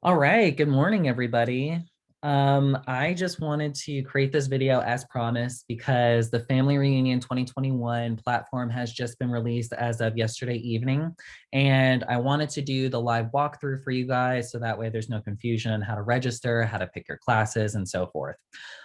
All right, good morning, everybody. I just wanted to create this video as promised because the Family Reunion 2021 platform has just been released as of yesterday evening. And I wanted to do the live walkthrough for you guys so that way there's no confusion on how to register, how to pick your classes, and so forth.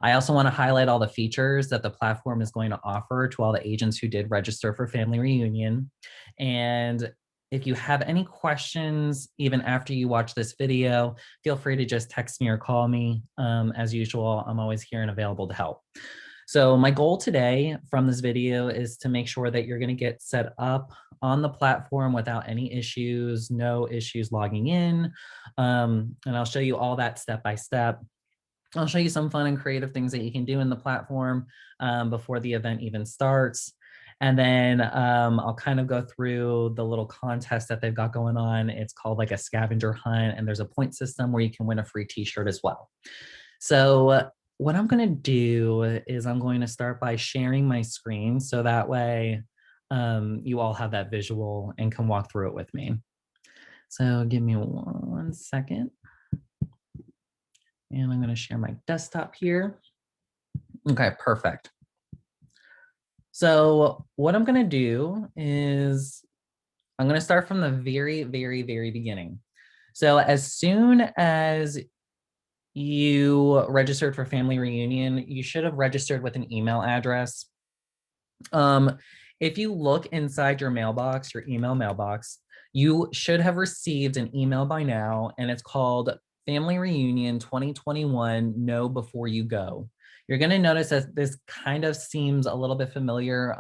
I also want to highlight all the features that the platform is going to offer to all the agents who did register for Family Reunion. And if you have any questions, even after you watch this video, feel free to just text me or call me. As usual, I'm always here and available to help. So my goal today from this video is to make sure that you're going to get set up on the platform without any issues, no issues logging in. And I'll show you all that step by step. I'll show you some fun and creative things that you can do in the platform before the event even starts. And then I'll kind of go through the little contest that they've got going on. It's called like a scavenger hunt, and there's a point system where you can win a free t-shirt as well. So what I'm going to do is I'm going to start by sharing my screen so that way you all have that visual and can walk through it with me. So give me 1 second. And I'm going to share my desktop here. Okay, perfect. So what I'm going to do is I'm going to start from the very, very, very beginning. So as soon as you registered for Family Reunion, you should have registered with an email address. If you look inside your mailbox, your email mailbox, you should have received an email by now, and it's called Family Reunion 2021 Know Before You Go. You're going to notice that this kind of seems a little bit familiar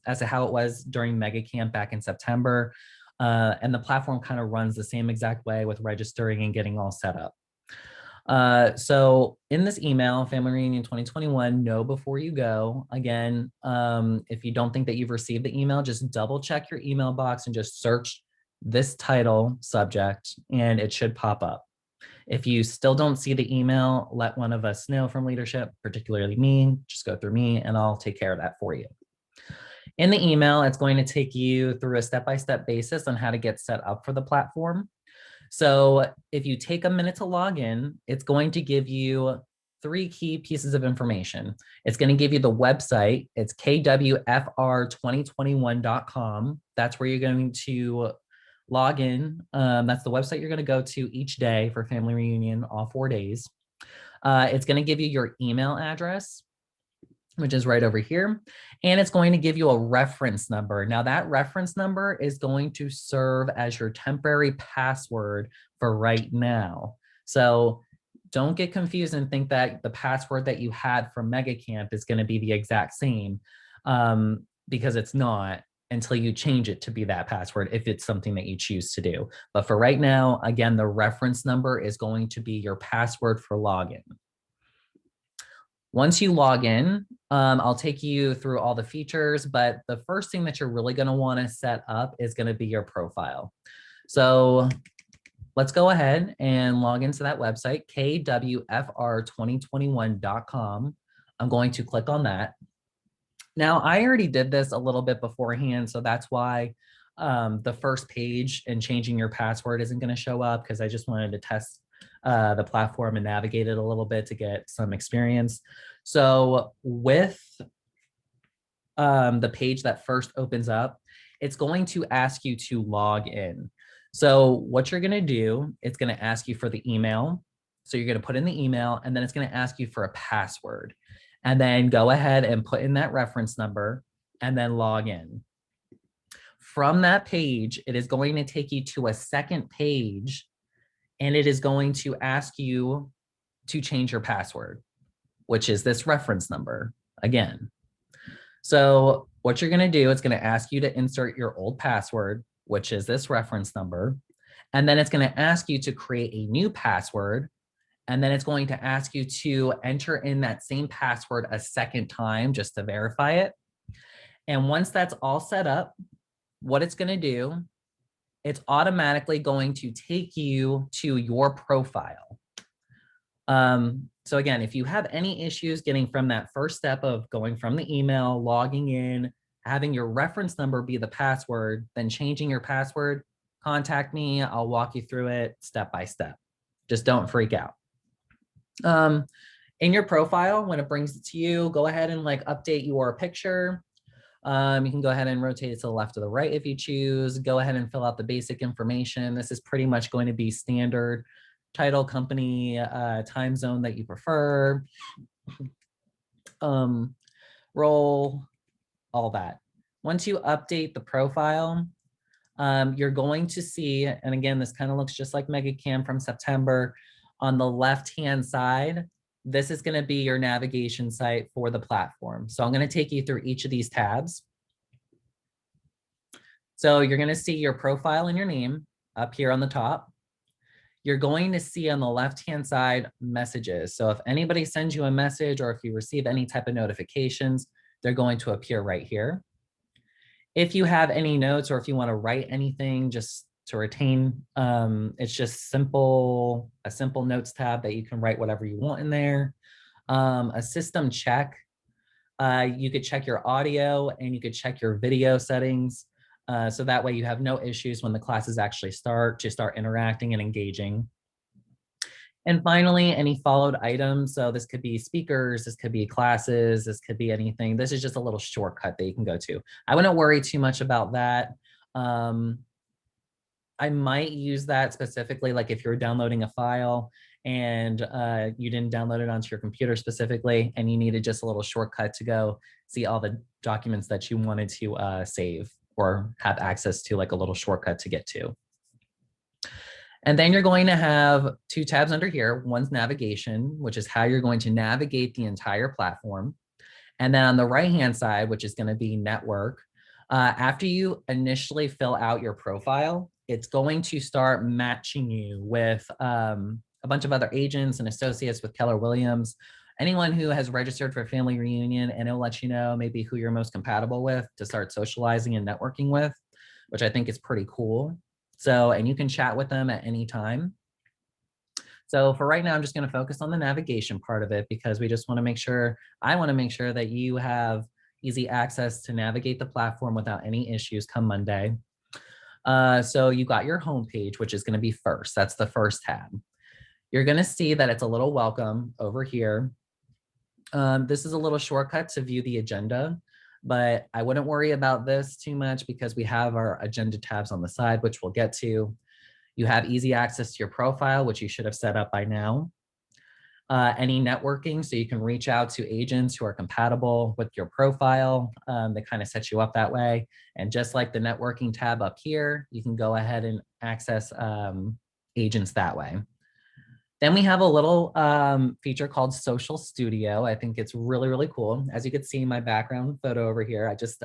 as to how it was during Mega Camp back in September. And the platform kind of runs the same exact way with registering and getting all set up. So in this email, Family Reunion 2021, know before you go. Again, if you don't think that you've received the email, just double check your email box and just search this title subject and it should pop up. If you still don't see the email, let one of us know from leadership, particularly me, just go through me and I'll take care of that for you. In the email, it's going to take you through a step-by-step basis on how to get set up for the platform. So if you take a minute to log in, it's going to give you 3 key pieces of information. It's going to give you the website. It's kwfr2021.com. That's where you're going to log in. That's the website you're going to go to each day for Family Reunion, all 4 days. It's going to give you your email address, which is right over here. And it's going to give you a reference number. Now that reference number is going to serve as your temporary password for right now. So don't get confused and think that the password that you had from Mega Camp is going to be the exact same because it's not until you change it to be that password if it's something that you choose to do. But for right now, again, the reference number is going to be your password for login. Once you log in, I'll take you through all the features, but the first thing that you're really going to want to set up is going to be your profile. So let's go ahead and log into that website, kwfr2021.com. I'm going to click on that. Now, I already did this a little bit beforehand, so that's why the first page and changing your password isn't going to show up because I just wanted to test the platform and navigate it a little bit to get some experience. So with the page that first opens up, it's going to ask you to log in. So what you're going to do, it's going to ask you for the email. So you're going to put in the email and then it's going to ask you for a password. And then go ahead and put in that reference number and then log in. From that page, it is going to take you to a second page and it is going to ask you to change your password, which is this reference number again. So what you're going to do, it's going to ask you to insert your old password, which is this reference number. And then it's going to ask you to create a new password. And then it's going to ask you to enter in that same password a second time just to verify it. And once that's all set up, what it's going to do, it's automatically going to take you to your profile. So again, if you have any issues getting from that first step of going from the email, logging in, having your reference number be the password, then changing your password, contact me. I'll walk you through it step by step. Just don't freak out. In your profile, when it brings it to you, go ahead and like update your picture. You can go ahead and rotate it to the left or the right if you choose. Go ahead and fill out the basic information. This is pretty much going to be standard title, company, time zone that you prefer, role, all that. Once you update the profile, you're going to see, and again, this kind of looks just like MegaCamp from September. On the left-hand side, this is going to be your navigation site for the platform. So I'm going to take you through each of these tabs. So you're going to see your profile and your name up here on the top. You're going to see on the left-hand side messages. So if anybody sends you a message or if you receive any type of notifications, they're going to appear right here. If you have any notes or if you want to write anything just to retain, it's just a simple notes tab that you can write whatever you want in there. A system check, you could check your audio and you could check your video settings. So that way you have no issues when the classes actually start interacting and engaging. And finally, any followed items. So this could be speakers, this could be classes, this could be anything. This is just a little shortcut that you can go to. I wouldn't worry too much about that. I might use that specifically, like if you're downloading a file and you didn't download it onto your computer specifically, and you needed just a little shortcut to go see all the documents that you wanted to save or have access to, like a little shortcut to get to. And then you're going to have two tabs under here. One's navigation, which is how you're going to navigate the entire platform. And then on the right-hand side, which is going to be network, after you initially fill out your profile, it's going to start matching you with a bunch of other agents and associates with Keller Williams, anyone who has registered for Family Reunion, and it'll let you know maybe who you're most compatible with to start socializing and networking with, which I think is pretty cool. So, and you can chat with them at any time. So for right now, I'm just going to focus on the navigation part of it because we just want to make sure, I want to make sure that you have easy access to navigate the platform without any issues come Monday. So you got your homepage, which is going to be first. That's the first tab. You're going to see that it's a little welcome over here. This is a little shortcut to view the agenda, but I wouldn't worry about this too much because we have our agenda tabs on the side, which we'll get to. You have easy access to your profile, which you should have set up by now. Any networking, so you can reach out to agents who are compatible with your profile. They kind of set you up that way. And just like the networking tab up here, you can go ahead and access agents that way. Then we have a little feature called Social Studio. I think it's really, really cool. As you can see in my background photo over here, I just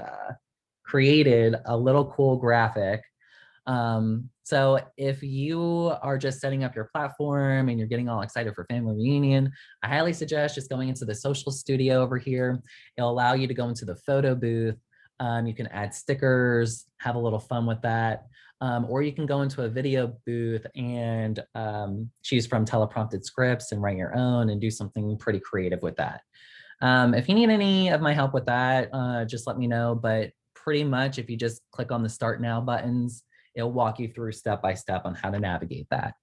created a little cool graphic. So if you are just setting up your platform and you're getting all excited for Family Reunion, I highly suggest just going into the Social Studio over here. It'll allow you to go into the photo booth. You can add stickers, have a little fun with that. Or you can go into a video booth and choose from teleprompted scripts and write your own and do something pretty creative with that. If you need any of my help with that, just let me know. But pretty much if you just click on the Start Now buttons, it'll walk you through step by step on how to navigate that.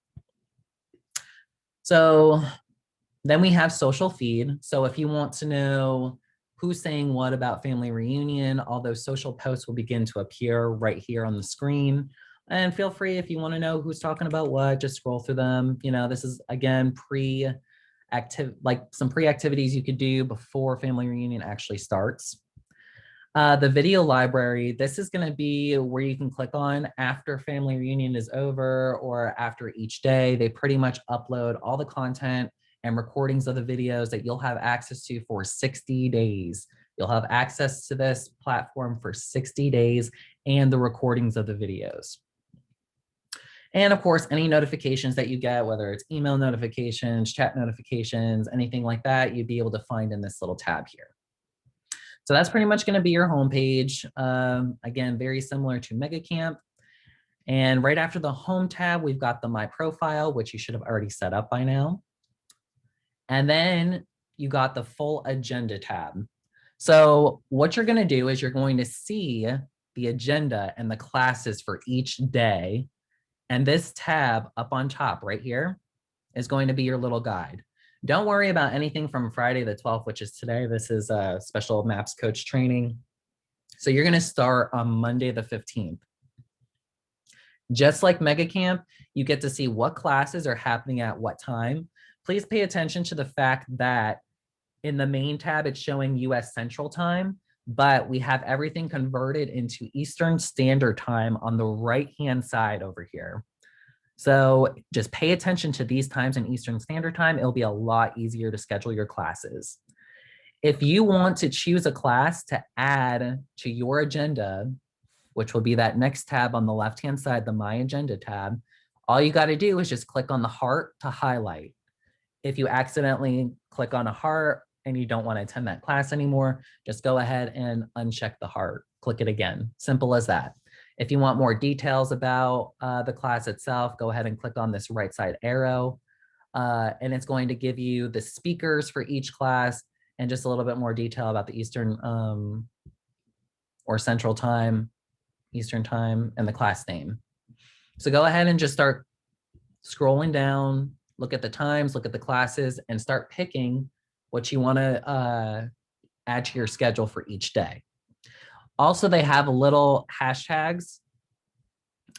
So then we have social feed. So if you want to know who's saying what about Family Reunion, all those social posts will begin to appear right here on the screen. And feel free, if you want to know who's talking about what, just scroll through them. You know, this is again like some pre-activities you could do before Family Reunion actually starts. The video library, this is going to be where you can click on after Family Reunion is over or after each day. They pretty much upload all the content and recordings of the videos that you'll have access to for 60 days. You'll have access to this platform for 60 days and the recordings of the videos. And of course, any notifications that you get, whether it's email notifications, chat notifications, anything like that, you'd be able to find in this little tab here. So that's pretty much going to be your homepage. Again, very similar to MegaCamp. And right after the home tab, we've got the My Profile, which you should have already set up by now. And then you got the full agenda tab. So what you're going to do is you're going to see the agenda and the classes for each day. And this tab up on top right here, is going to be your little guide. Don't worry about anything from Friday the 12th, which is today. This is a special MAPS coach training. So you're going to start on Monday the 15th. Just like Mega Camp, you get to see what classes are happening at what time. Please pay attention to the fact that in the main tab, it's showing US Central Time, but we have everything converted into Eastern Standard Time on the right-hand side over here. So just pay attention to these times in Eastern Standard Time. It'll be a lot easier to schedule your classes. If you want to choose a class to add to your agenda, which will be that next tab on the left-hand side, the My Agenda tab, all you got to do is just click on the heart to highlight. If you accidentally click on a heart and you don't want to attend that class anymore, just go ahead and uncheck the heart, click it again. Simple as that. If you want more details about the class itself, go ahead and click on this right side arrow, and it's going to give you the speakers for each class and just a little bit more detail about the Eastern or Central Time, Eastern Time, and the class name. So go ahead and just start scrolling down, look at the times, look at the classes, and start picking what you want to add to your schedule for each day. Also, they have little hashtags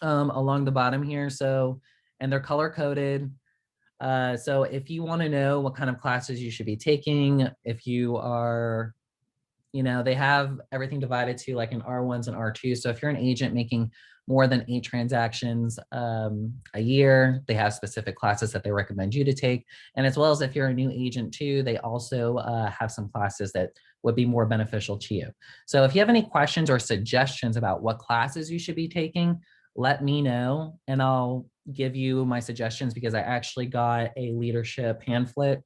along the bottom here. So, and they're color coded. So if you want to know what kind of classes you should be taking, if you are, they have everything divided to like an R1s and R2. So if you're an agent making more than 8 transactions a year, they have specific classes that they recommend you to take. And as well as if you're a new agent too, they also have some classes that would be more beneficial to you. So if you have any questions or suggestions about what classes you should be taking, let me know and I'll give you my suggestions, because I actually got a leadership pamphlet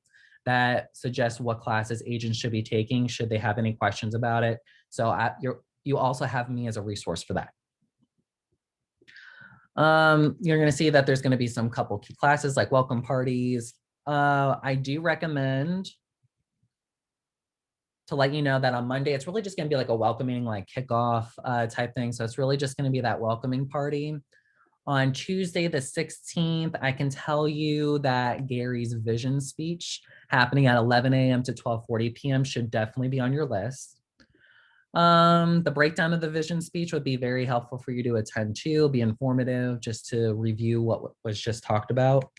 that suggests what classes agents should be taking should they have any questions about it. So you also have me as a resource for that. You're going to see that there's going to be some couple key classes like welcome parties. I do recommend to let you know that on Monday, it's really just going to be like a welcoming, like kickoff type thing. So it's really just going to be that welcoming party. On Tuesday, the 16th, I can tell you that Gary's vision speech happening at 11 a.m. to 12:40 p.m. should definitely be on your list. The breakdown of the vision speech would be very helpful for you to attend to, be informative, just to review what was just talked about.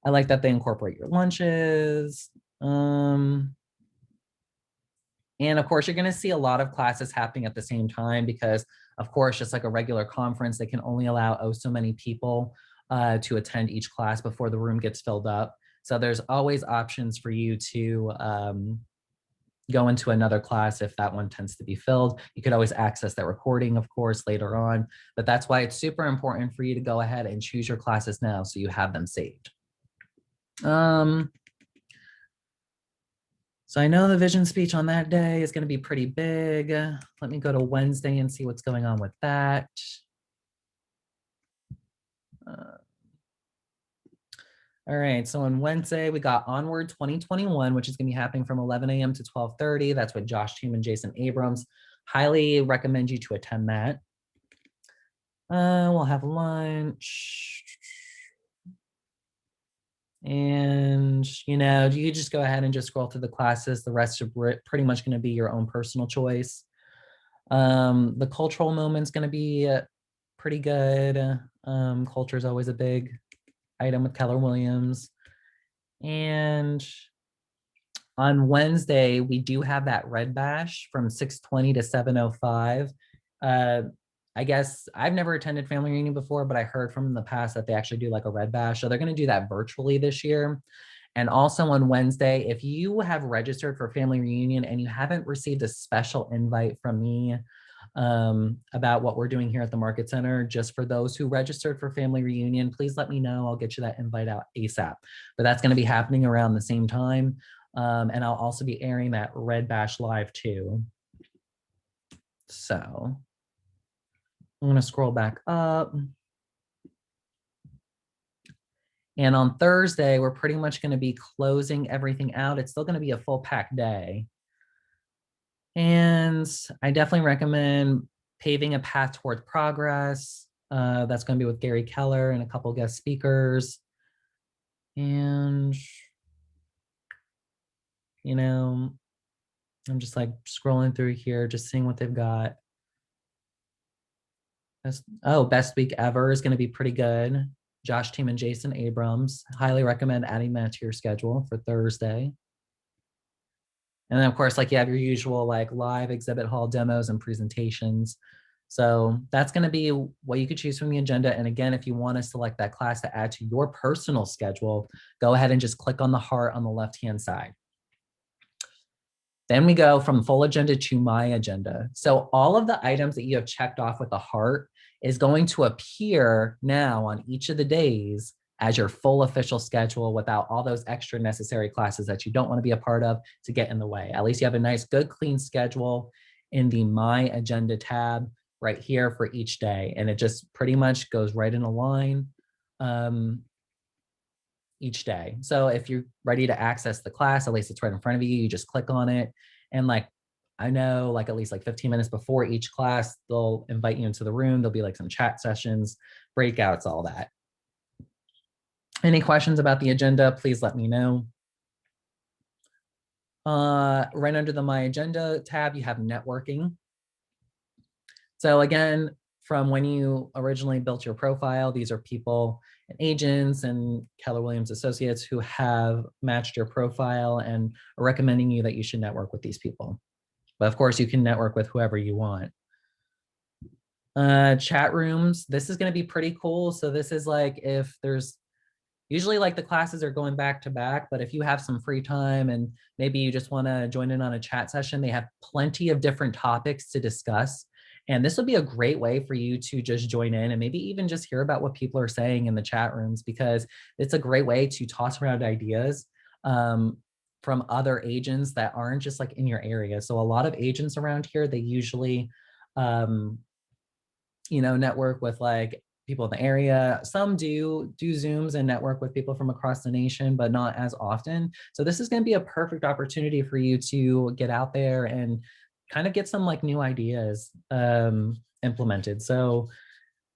I like that they incorporate your lunches. And of course, you're going to see a lot of classes happening at the same time because, of course, just like a regular conference, they can only allow so many people to attend each class before the room gets filled up. So there's always options for you to go into another class if that one tends to be filled. You could always access that recording, of course, later on. But that's why it's super important for you to go ahead and choose your classes now so you have them saved. So I know the vision speech on that day is going to be pretty big. Let me go to Wednesday and see what's going on with that. All right, so on Wednesday, we got Onward 2021, which is going to be happening from 11 a.m. to 12:30. That's with Josh Hume and Jason Abrams. Highly recommend you to attend that. We'll have lunch. And, you just go ahead and just scroll through the classes. The rest are pretty much going to be your own personal choice. The cultural moment's going to be pretty good. Culture is always a big item with Keller Williams. And on Wednesday, we do have that Red Bash from 6:20 to 7:05. I guess I've never attended family reunion before, but I heard from in the past that they actually do like a Red Bash. So they're going to do that virtually this year. And also on Wednesday, if you have registered for family reunion and you haven't received a special invite from me about what we're doing here at the Market Center, just for those who registered for family reunion, please let me know. I'll get you that invite out ASAP. But that's going to be happening around the same time. And I'll also be airing that Red Bash live too. So I'm going to scroll back up. And on Thursday, we're pretty much going to be closing everything out. It's still going to be a full packed day. And I definitely recommend paving a path towards progress. That's going to be with Gary Keller and a couple guest speakers. And, you know, I'm just like scrolling through here, just seeing what they've got. Best week ever is going to be pretty good. Josh Team and Jason Abrams. Highly recommend adding that to your schedule for Thursday. And then of course, like you have your usual like live exhibit hall demos and presentations. So that's going to be what you could choose from the agenda. And again, if you want to select that class to add to your personal schedule, go ahead and just click on the heart on the left-hand side. Then we go from full agenda to my agenda. So all of the items that you have checked off with the heart is going to appear now on each of the days as your full official schedule without all those extra necessary classes that you don't want to be a part of to get in the way. At least you have a nice, good, clean schedule in the My Agenda tab right here for each day. And it just pretty much goes right in a line each day. So if you're ready to access the class, at least it's right in front of you, you just click on it. And like, I know like at least like 15 minutes before each class, they'll invite you into the room. There'll be like some chat sessions, breakouts, all that. Any questions about the agenda, please let me know. Right under the My Agenda tab, you have networking. So again, from when you originally built your profile, these are people and agents and Keller Williams Associates who have matched your profile and are recommending you that you should network with these people. But of course, you can network with whoever you want. Chat rooms, this is going to be pretty cool. So this is like if there's usually like the classes are going back to back, but if you have some free time and maybe you just want to join in on a chat session, they have plenty of different topics to discuss. And this would be a great way for you to just join in and maybe even just hear about what people are saying in the chat rooms, because it's a great way to toss around ideas from other agents that aren't just like in your area. So a lot of agents around here, they usually, network with like people in the area. Some do Zooms and network with people from across the nation, but not as often. So this is going to be a perfect opportunity for you to get out there and kind of get some like new ideas implemented. So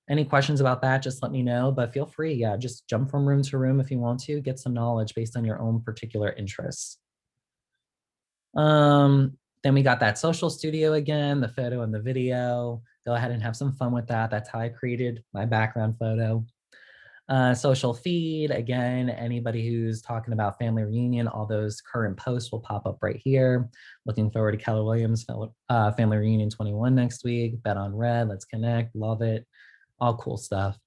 any questions about that, just let me know, but feel free. Yeah, just jump from room to room if you want to get some knowledge based on your own particular interests. Then we got that social studio again, the photo and the video. Go ahead and have some fun with that. That's how I created my background photo. Social feed, again, anybody who's talking about family reunion, all those current posts will pop up right here. Looking forward to Keller Williams Family Reunion 21 next week. Bet on Red, let's connect, love it. All cool stuff.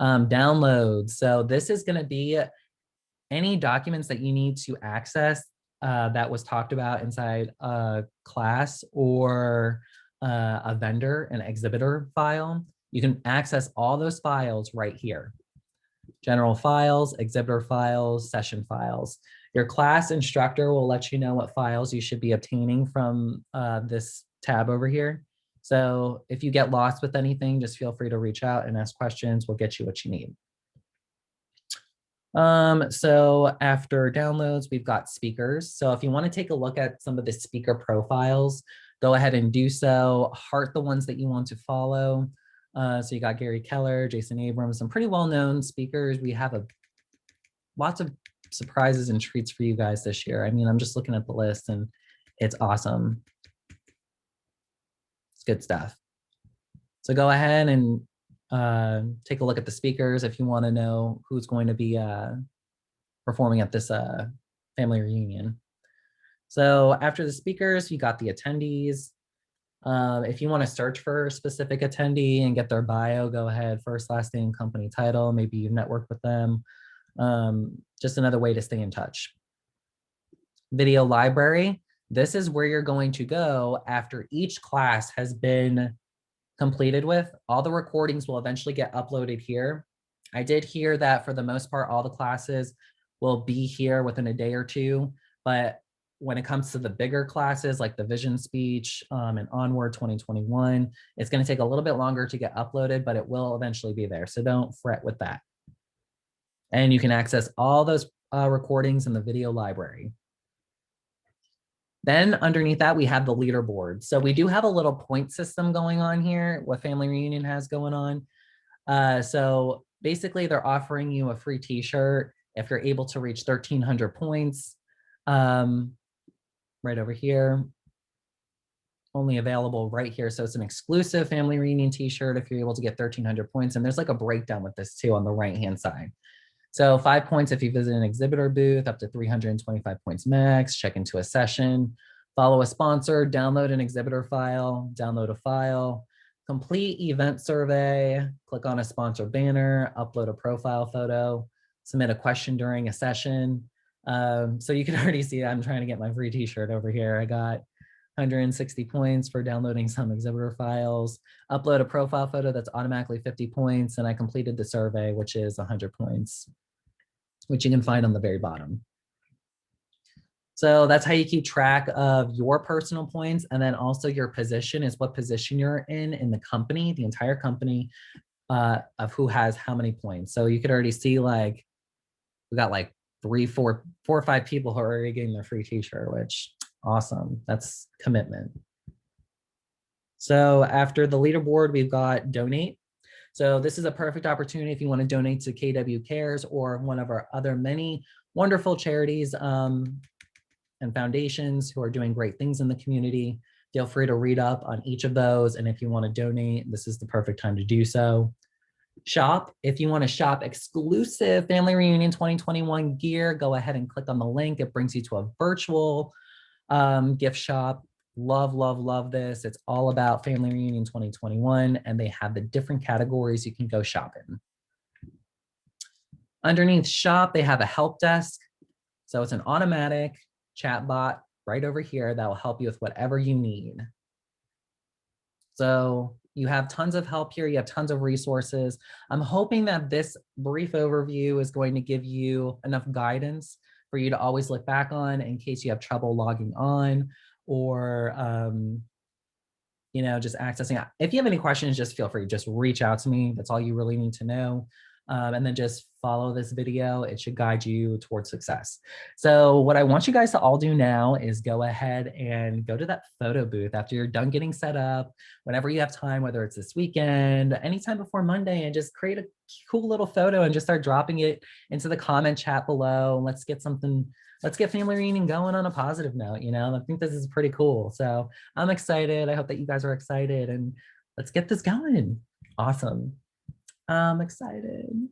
Downloads. So this is gonna be any documents that you need to access that was talked about inside a class or a vendor, an exhibitor file. You can access all those files right here. General files, exhibitor files, session files. Your class instructor will let you know what files you should be obtaining from this tab over here. So if you get lost with anything, just feel free to reach out and ask questions. We'll get you what you need. So after downloads, we've got speakers. So if you want to take a look at some of the speaker profiles, go ahead and do so. Heart the ones that you want to follow. So you got Gary Keller, Jason Abrams, some pretty well-known speakers. We have lots of surprises and treats for you guys this year. I mean, I'm just looking at the list and it's awesome. It's good stuff. So go ahead and take a look at the speakers if you want to know who's going to be performing at this family reunion. So after the speakers, you got the attendees. If you want to search for a specific attendee and get their bio, go ahead, first, last name, company title, maybe you network with them. Just another way to stay in touch. Video library. This is where you're going to go after each class has been completed with. All the recordings will eventually get uploaded here. I did hear that for the most part, all the classes will be here within a day or two, but when it comes to the bigger classes like the vision speech and onward 2021, it's going to take a little bit longer to get uploaded, but it will eventually be there. So don't fret with that. And you can access all those recordings in the video library. Then underneath that, we have the leaderboard. So we do have a little point system going on here, what Family Reunion has going on. So basically they're offering you a free t-shirt if you're able to reach 1,300 points. Right over here, only available right here. So it's an exclusive family reunion t-shirt if you're able to get 1,300 points. And there's like a breakdown with this too on the right-hand side. So 5 points if you visit an exhibitor booth, up to 325 points max, check into a session, follow a sponsor, download an exhibitor file, download a file, complete event survey, click on a sponsor banner, upload a profile photo, submit a question during a session. So you can already see I'm trying to get my free t-shirt over here. I got 160 points for downloading some exhibitor files, upload a profile photo that's automatically 50 points, and I completed the survey, which is 100 points, which you can find on the very bottom. So that's how you keep track of your personal points. And then also your position is what position you're in the company, the entire company, of who has how many points. So you could already see like, we got like four or five people who are already getting their free t-shirt, which awesome. That's commitment. So after the leaderboard, we've got donate. So this is a perfect opportunity if you want to donate to KW Cares or one of our other many wonderful charities and foundations who are doing great things in the community. Feel free to read up on each of those. And if you want to donate, this is the perfect time to do so. Shop, if you want to shop exclusive Family Reunion 2021 gear, go ahead and click on the link. It brings you to a virtual gift shop. Love, love, love this. It's all about Family Reunion 2021, and they have the different categories you can go shop in. Underneath shop, they have a help desk. So it's an automatic chat bot right over here that will help you with whatever you need. So you have tons of help here. You have tons of resources. I'm hoping that this brief overview is going to give you enough guidance for you to always look back on in case you have trouble logging on or, you know, just accessing. If you have any questions, just feel free, just reach out to me. That's all you really need to know. And then just follow this video. It should guide you towards success. So what I want you guys to all do now is go ahead and go to that photo booth after you're done getting set up, whenever you have time, whether it's this weekend, anytime before Monday, and just create a cool little photo and just start dropping it into the comment chat below. Let's get something, let's get Family Reunion going on a positive note. You know, I think this is pretty cool. So I'm excited. I hope that you guys are excited, and let's get this going. Awesome. I'm excited.